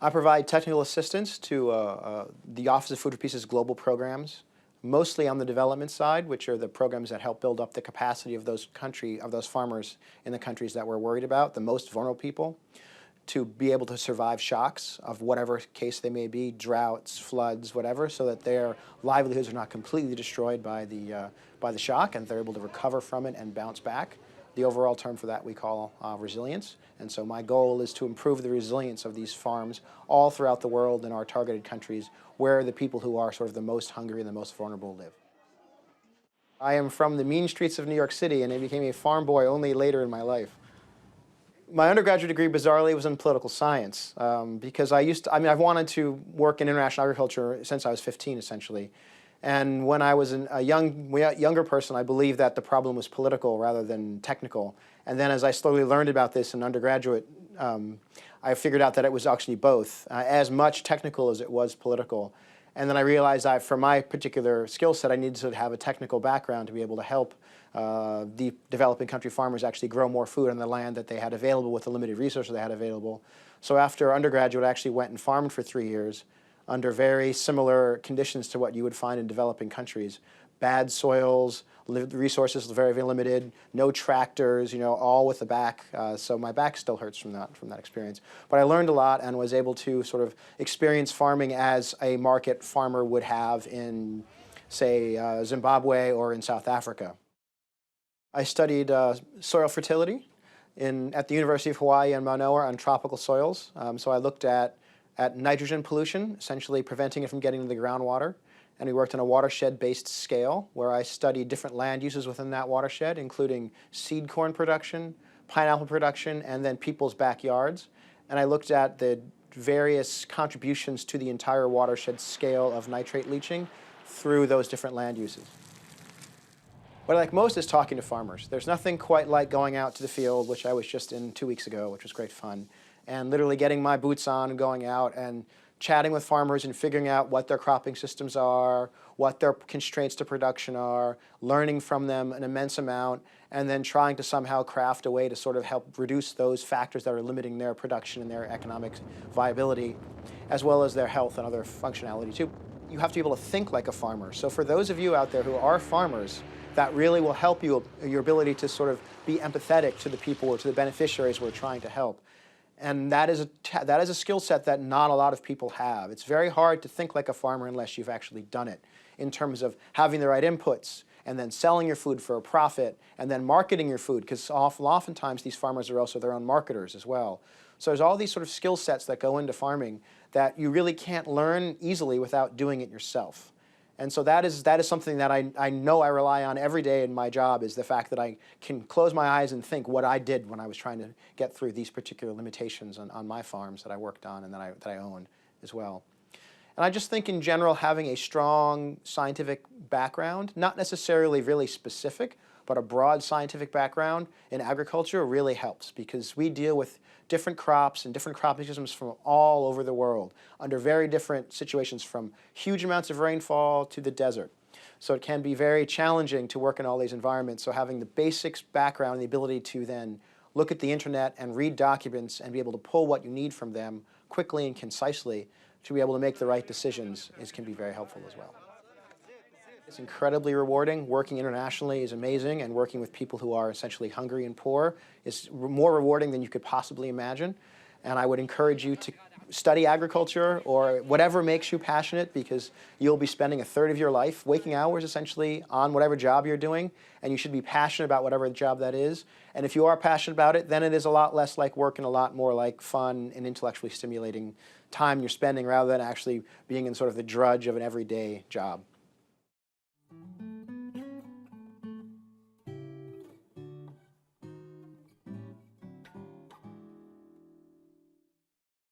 I provide technical assistance to the Office of Food for Peace's global programs, mostly on the development side, which are the programs that help build up the capacity of those farmers in the countries that we're worried about, the most vulnerable people, to be able to survive shocks of whatever case they may be, droughts, floods, whatever, so that their livelihoods are not completely destroyed by the shock and they're able to recover from it and bounce back. The overall term for that we call resilience. And so my goal is to improve the resilience of these farms all throughout the world in our targeted countries where the people who are sort of the most hungry and the most vulnerable live. I am from the mean streets of New York City, and I became a farm boy only later in my life. My undergraduate degree, bizarrely, was in political science because I've wanted to work in international agriculture since I was 15, essentially. And when I was a younger person, I believed that the problem was political rather than technical. And then as I slowly learned about this in undergraduate, I figured out that it was actually both, as much technical as it was political. And then I realized for my particular skill set, I needed to have a technical background to be able to help the developing country farmers actually grow more food on the land that they had available with the limited resources they had available. So after undergraduate, I actually went and farmed for 3 years under very similar conditions to what you would find in developing countries. Bad soils, resources very, very limited, no tractors, all with the back. So my back still hurts from that experience. But I learned a lot and was able to sort of experience farming as a market farmer would have in, say, Zimbabwe or in South Africa. I studied soil fertility at the University of Hawaii in Manoa on tropical soils. So I looked at nitrogen pollution, essentially preventing it from getting into the groundwater. And we worked on a watershed-based scale where I studied different land uses within that watershed, including seed corn production, pineapple production, and then people's backyards. And I looked at the various contributions to the entire watershed scale of nitrate leaching through those different land uses. What I like most is talking to farmers. There's nothing quite like going out to the field, which I was just in 2 weeks ago, which was great fun, and literally getting my boots on and going out and chatting with farmers and figuring out what their cropping systems are, what their constraints to production are, learning from them an immense amount, and then trying to somehow craft a way to sort of help reduce those factors that are limiting their production and their economic viability, as well as their health and other functionality too. You have to be able to think like a farmer. So for those of you out there who are farmers, that really will help you, your ability to sort of be empathetic to the people or to the beneficiaries we're trying to help. And that is a skill set that not a lot of people have. It's very hard to think like a farmer unless you've actually done it, in terms of having the right inputs and then selling your food for a profit and then marketing your food, because oftentimes these farmers are also their own marketers as well. So there's all these sort of skill sets that go into farming that you really can't learn easily without doing it yourself. And so that is something that I know I rely on every day in my job, is the fact that I can close my eyes and think what I did when I was trying to get through these particular limitations on my farms that I worked on and that I own as well. And I just think in general having a strong scientific background, not necessarily really specific, but a broad scientific background in agriculture really helps, because we deal with different crops and different cropping systems from all over the world under very different situations, from huge amounts of rainfall to the desert. So it can be very challenging to work in all these environments. So having the basics background and the ability to then look at the internet and read documents and be able to pull what you need from them quickly and concisely to be able to make the right decisions can be very helpful as well. It's incredibly rewarding. Working internationally is amazing, and working with people who are essentially hungry and poor is more rewarding than you could possibly imagine. And I would encourage you to study agriculture or whatever makes you passionate, because you'll be spending a third of your life, waking hours essentially, on whatever job you're doing, and you should be passionate about whatever job that is. And if you are passionate about it, then it is a lot less like work and a lot more like fun and intellectually stimulating time you're spending, rather than actually being in sort of the drudge of an everyday job.